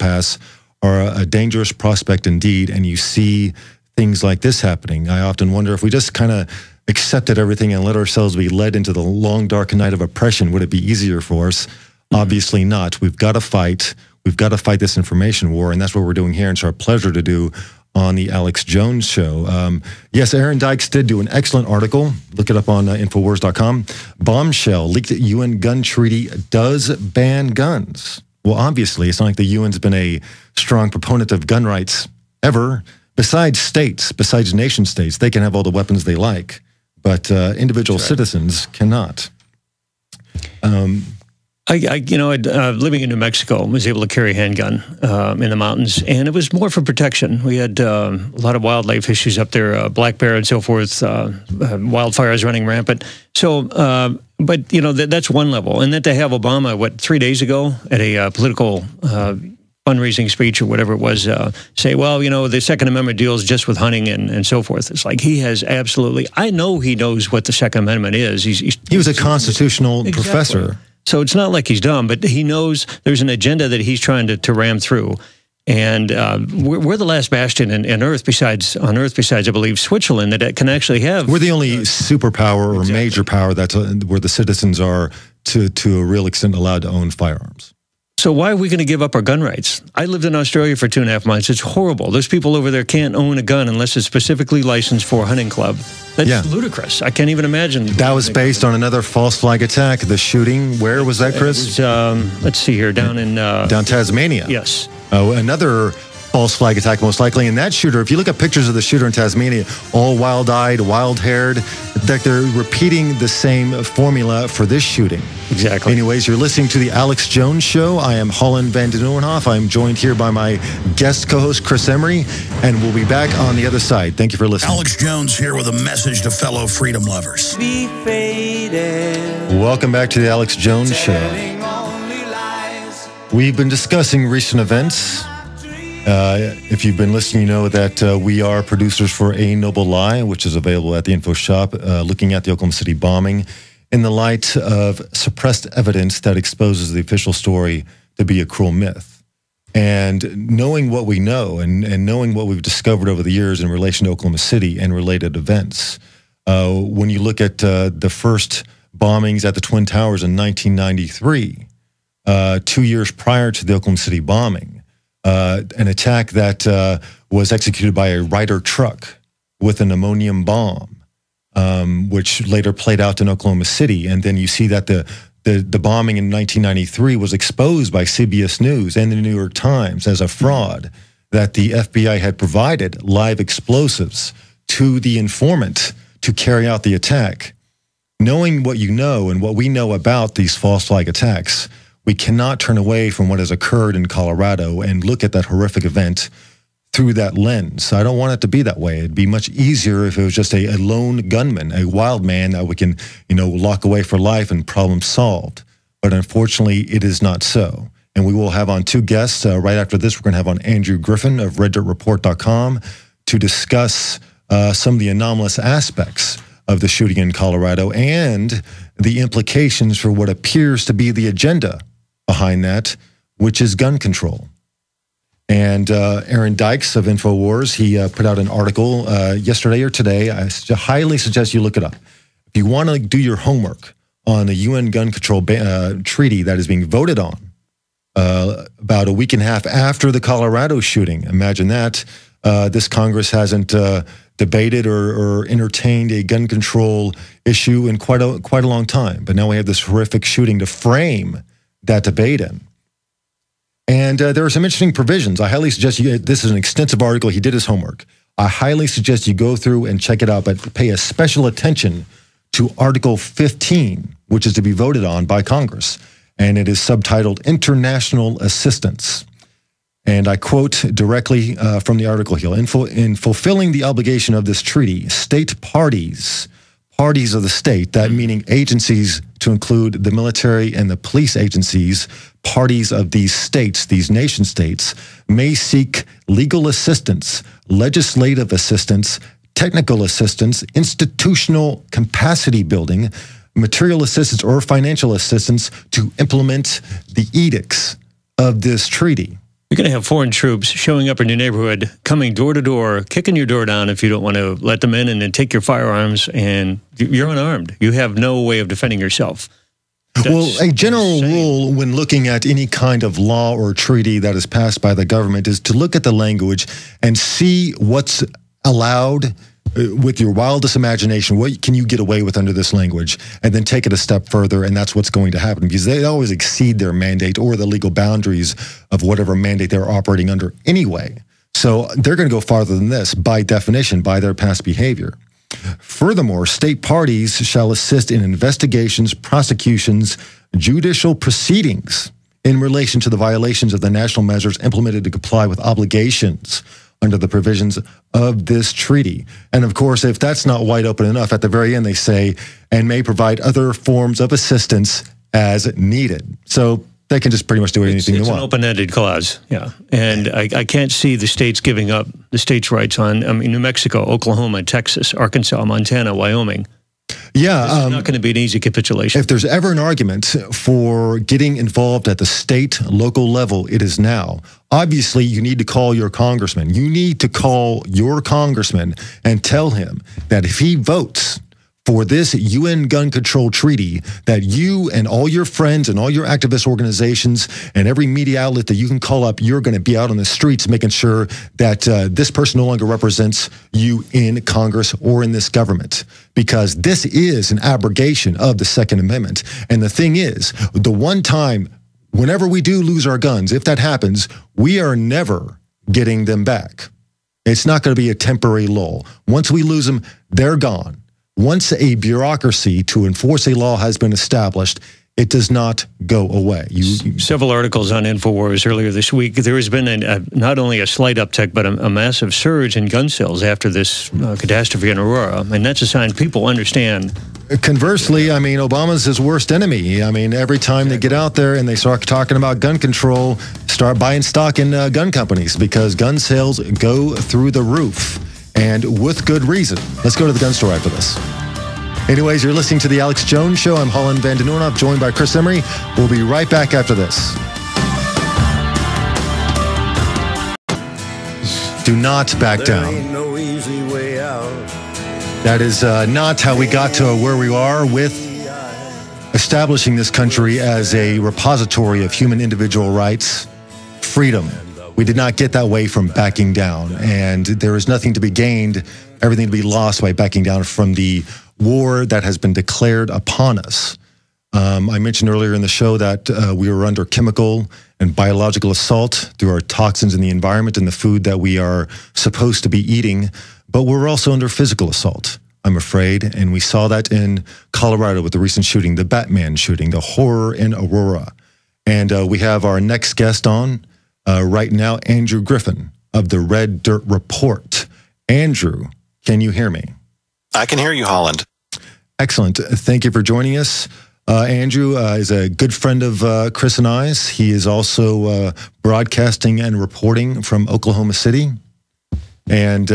psychopaths are a dangerous prospect indeed, and you see things like this happening. I often wonder if we just kind of accepted everything and let ourselves be led into the long, dark night of oppression, would it be easier for us? Obviously not. We've got to fight. We've got to fight this information war, and that's what we're doing here, and it's our pleasure to do on the Alex Jones Show. Yes, Aaron Dykes did do an excellent article. Look it up on Infowars.com. Bombshell, leaked UN gun treaty does ban guns. Well, obviously, it's not like the UN's been a strong proponent of gun rights ever. Besides states, besides nation states, they can have all the weapons they like, but individual citizens cannot. Living in New Mexico, was able to carry a handgun in the mountains, and it was more for protection. We had a lot of wildlife issues up there, black bear and so forth, wildfires running rampant. So, but that's one level. And then to have Obama, 3 days ago at a political fundraising speech or whatever it was, say, well, the Second Amendment deals just with hunting and so forth. It's like he has absolutely. I know he knows what the Second Amendment is. He was a constitutional professor. So it's not like he's dumb, but he knows there's an agenda that he's trying to ram through. And we're the last bastion on Earth, besides, I believe, Switzerland, that can actually have. We're the only superpower or major power that's where the citizens are, to a real extent, allowed to own firearms. So why are we going to give up our gun rights? I lived in Australia for 2.5 months. It's horrible. Those people over there can't own a gun unless it's specifically licensed for a hunting club. That's ludicrous. I can't even imagine. That was based on another false flag attack. The shooting, where was that, Chris? It was, let's see here, down Tasmania. Yes. Another false flag attack, most likely. And that shooter, if you look at pictures of the shooter in Tasmania, all wild-eyed, wild-haired, that they're repeating the same formula for this shooting. Exactly. Anyways, you're listening to the Alex Jones Show. I am Holland Van Den Nieuwenhof. I'm joined here by my guest co-host, Chris Emery, and we'll be back on the other side. Thank you for listening. Alex Jones here with a message to fellow freedom lovers. Be faded. Welcome back to the Alex Jones Show. We've been discussing recent events. If you've been listening, you know that we are producers for A Noble Lie, which is available at the info shop, looking at the Oklahoma City bombing in the light of suppressed evidence that exposes the official story to be a cruel myth. And knowing what we know and knowing what we've discovered over the years in relation to Oklahoma City and related events, when you look at the first bombings at the Twin Towers in 1993, 2 years prior to the Oklahoma City bombing, an attack that was executed by a Ryder truck with an ammonium bomb, which later played out in Oklahoma City. And then you see that the bombing in 1993 was exposed by CBS News and the New York Times as a fraud, that the FBI had provided live explosives to the informant to carry out the attack. Knowing what you know and what we know about these false flag attacks, we cannot turn away from what has occurred in Colorado and look at that horrific event through that lens. I don't want it to be that way. It'd be much easier if it was just a lone gunman, a wild man that we can, lock away for life and problem solved. But unfortunately, it is not so. And we will have on two guests right after this. We're going to have on Andrew Griffin of RedDirtReport.com to discuss some of the anomalous aspects of the shooting in Colorado and the implications for what appears to be the agenda behind that, which is gun control. And Aaron Dykes of InfoWars, he put out an article yesterday or today. I highly suggest you look it up. If you want to do your homework on the UN gun control treaty that is being voted on about a week and a half after the Colorado shooting, imagine that. This Congress hasn't debated or entertained a gun control issue in quite a long time. But now we have this horrific shooting to frame that debate in. And there are some interesting provisions. I highly suggest this is an extensive article. He did his homework. I highly suggest you go through and check it out, but pay a special attention to Article 15, which is to be voted on by Congress. And it is subtitled International Assistance. And I quote directly from the article here. In fulfilling the obligation of this treaty, state parties of the state, that meaning agencies to include the military and the police agencies, parties of these states, these nation states, may seek legal assistance, legislative assistance, technical assistance, institutional capacity building, material assistance, or financial assistance to implement the edicts of this treaty. You're going to have foreign troops showing up in your neighborhood, coming door to door, kicking your door down if you don't want to let them in, and then take your firearms, and you're unarmed. You have no way of defending yourself. Well, a general rule when looking at any kind of law or treaty that is passed by the government is to look at the language and see what's allowed with your wildest imagination. What can you get away with under this language? And then take it a step further, and that's what's going to happen, because they always exceed their mandate or the legal boundaries of whatever mandate they're operating under anyway. So they're going to go farther than this by definition, by their past behavior. Furthermore, state parties shall assist in investigations, prosecutions, judicial proceedings in relation to the violations of the national measures implemented to comply with obligations under the provisions of this treaty. And of course, if that's not wide open enough, at the very end they say, and may provide other forms of assistance as needed. So they can just pretty much do anything they want. It's an open-ended clause, yeah. And I can't see the states giving up the states' rights on, New Mexico, Oklahoma, Texas, Arkansas, Montana, Wyoming. Yeah. It's not going to be an easy capitulation. If there's ever an argument for getting involved at the state, local level, it is now. Obviously, you need to call your congressman. You need to call your congressman and tell him that if he votes for this UN gun control treaty, that you and all your friends and all your activist organizations and every media outlet that you can call up, you're going to be out on the streets making sure that this person no longer represents you in Congress or in this government, because this is an abrogation of the Second Amendment. And the thing is, the one time, whenever we do lose our guns, if that happens, we are never getting them back. It's not going to be a temporary lull. Once we lose them, they're gone. Once a bureaucracy to enforce a law has been established, it does not go away. Several articles on InfoWars earlier this week. There has been not only a slight uptick, but a massive surge in gun sales after this catastrophe in Aurora. And that's a sign people understand. Conversely, Obama's his worst enemy. Every time they get out there and they start talking about gun control, start buying stock in gun companies, because gun sales go through the roof. And with good reason. Let's go to the gun store after this. Anyways, you're listening to The Alex Jones Show. I'm Holland Van Den Noornhof, joined by Chris Emery. We'll be right back after this. Do not back down. Ain't no easy way out. That is not how we got to where we are with establishing this country as a repository of human individual rights, freedom. We did not get that way from backing down, and there is nothing to be gained, everything to be lost by backing down from the war that has been declared upon us. I mentioned earlier in the show that we were under chemical and biological assault through our toxins in the environment and the food that we are supposed to be eating, but we're also under physical assault, I'm afraid, and we saw that in Colorado with the recent shooting, the Batman shooting, the horror in Aurora. And we have our next guest on right now, Andrew Griffin of the Red Dirt Report. Andrew, can you hear me? I can hear you, Holland. Excellent. Thank you for joining us. Andrew is a good friend of Chris and I's. He is also broadcasting and reporting from Oklahoma City. And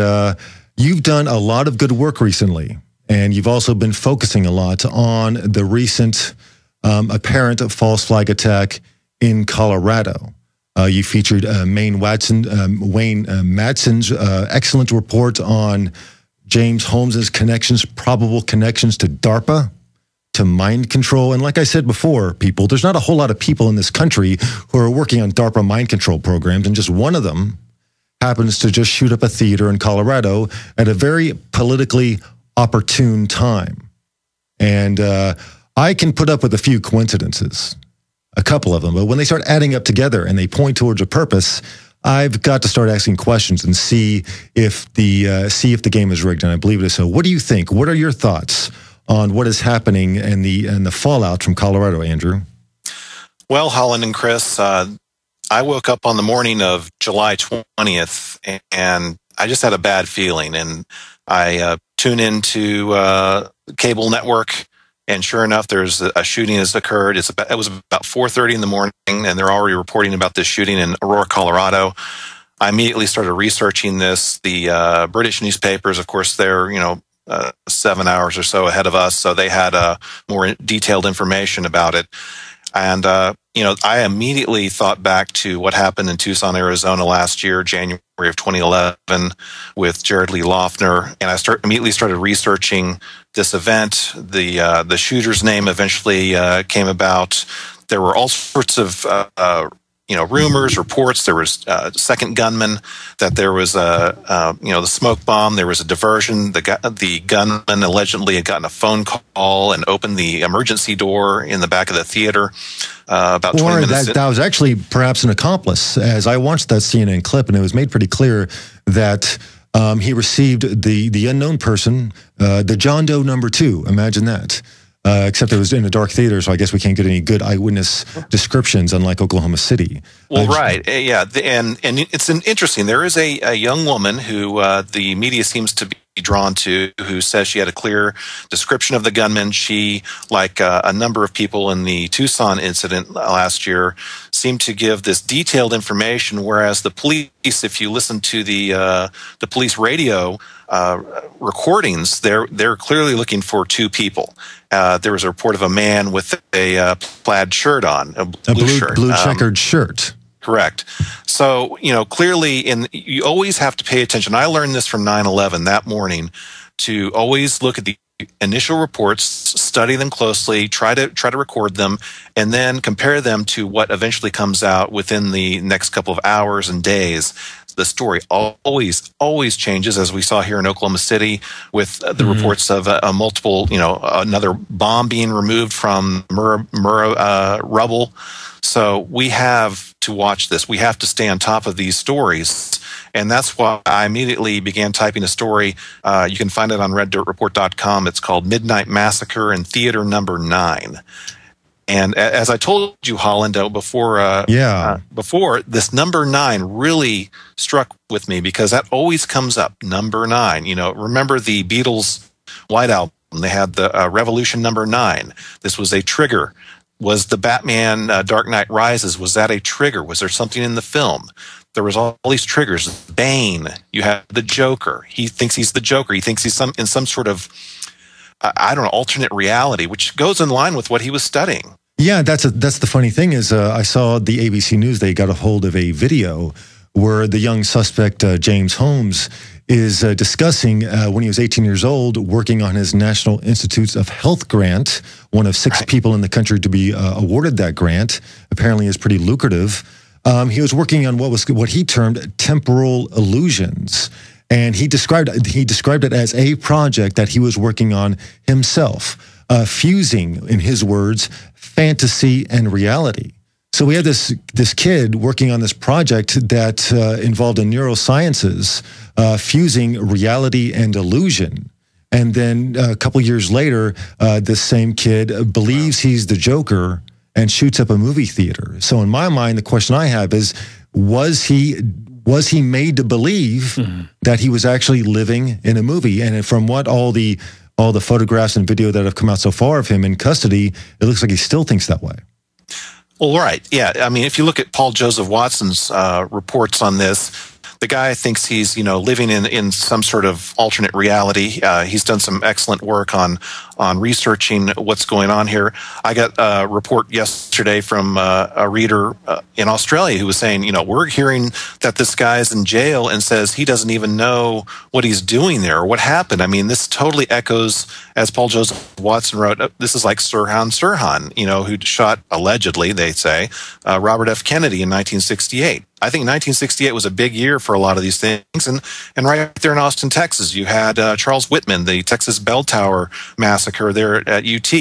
you've done a lot of good work recently. And you've also been focusing a lot on the recent apparent false flag attack in Colorado. You featured Wayne Madsen's excellent report on James Holmes's probable connections to DARPA, to mind control. And like I said before, there's not a whole lot of people in this country who are working on DARPA mind control programs, and just one of them happens to just shoot up a theater in Colorado at a very politically opportune time. And I can put up with a few coincidences. A couple of them, but when they start adding up together and they point towards a purpose, I've got to start asking questions and see if the game is rigged, and I believe it is so. What do you think? What are your thoughts on what is happening and the fallout from Colorado, Andrew? Well, Holland and Chris, I woke up on the morning of July 20th, and I just had a bad feeling, and I tune into cable network. And sure enough, there's a shooting has occurred. It was about 4:30 in the morning, and they're already reporting about this shooting in Aurora, Colorado. I immediately started researching this. The British newspapers, of course, they're 7 hours or so ahead of us, so they had more detailed information about it. And, I immediately thought back to what happened in Tucson, Arizona last year, January of 2011, with Jared Lee Loughner. And I immediately started researching this event. The shooter's name eventually came about. There were all sorts of rumors, reports. There was a second gunman, that there was the smoke bomb. There was a diversion. The gunman allegedly had gotten a phone call and opened the emergency door in the back of the theater about 20 minutes. That was actually perhaps an accomplice. As I watched that CNN clip, and it was made pretty clear that he received the unknown person, the John Doe number 2. Imagine that. Except it was in a dark theater, so I guess we can't get any good eyewitness descriptions, unlike Oklahoma City. Well, right, yeah, and it's interesting. There is a young woman who the media seems to be drawn to, who says she had a clear description of the gunman. She, like a number of people in the Tucson incident last year, seemed to give this detailed information, whereas the police, if you listen to the police radio recordings, they're clearly looking for 2 people. There was a report of a man with a plaid shirt on, a blue shirt. Blue checkered shirt. Correct. So, clearly, you always have to pay attention. I learned this from 9/11 that morning, to always look at the initial reports, study them closely, try to record them, and then compare them to what eventually comes out within the next couple of hours and days. The story always changes, as we saw here in Oklahoma City with the reports of a multiple, another bomb being removed from Murrah rubble. So we have to watch this. We have to stay on top of these stories. And that's why I immediately began typing a story. You can find it on reddirtreport.com. It's called Midnight Massacre in Theater Number 9. And as I told you, Holland, before, this number 9 really struck with me, because that always comes up, number 9. Remember the Beatles' White Album? They had the Revolution number 9. This was a trigger. Was the Batman Dark Knight Rises, was that a trigger? Was there something in the film? There was all these triggers. Bane, you have the Joker. He thinks he's the Joker. He thinks he's in some sort of, alternate reality, which goes in line with what he was studying. Yeah, that's the funny thing is I saw the ABC News, they got a hold of a video where the young suspect, James Holmes, is discussing when he was 18 years old, working on his National Institutes of Health grant, one of 6 people in the country to be awarded that grant. Apparently is pretty lucrative. He was working on what he termed temporal illusions. And he described it as a project that he was working on himself, fusing, in his words, fantasy and reality. So we had this kid working on this project that involved in neurosciences, fusing reality and illusion. And then a couple years later, this same kid believes he's the Joker and shoots up a movie theater. So in my mind, the question I have is, was he made to believe that he was actually living in a movie? And from what all the photographs and video that have come out so far of him in custody, it looks like he still thinks that way. Well, right. Yeah. I mean, if you look at Paul Joseph Watson's reports on this, the guy thinks he's, living in some sort of alternate reality. He's done some excellent work on researching what's going on here. I got a report yesterday from a reader in Australia who was saying, we're hearing that this guy's in jail and says he doesn't even know what he's doing there or what happened. I mean, this totally echoes, as Paul Joseph Watson wrote, this is like Sirhan Sirhan, who shot, allegedly, they say, Robert F. Kennedy in 1968. I think 1968 was a big year for a lot of these things. And right there in Austin, Texas, you had Charles Whitman, the Texas Bell Tower massacre there at UT.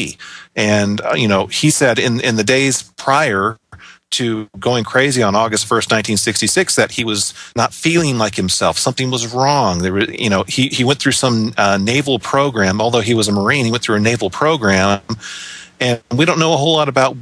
And, he said in the days prior to going crazy on August 1st, 1966, that he was not feeling like himself. Something was wrong. There, he went through some naval program. Although he was a Marine, he went through a naval program. And we don't know a whole lot about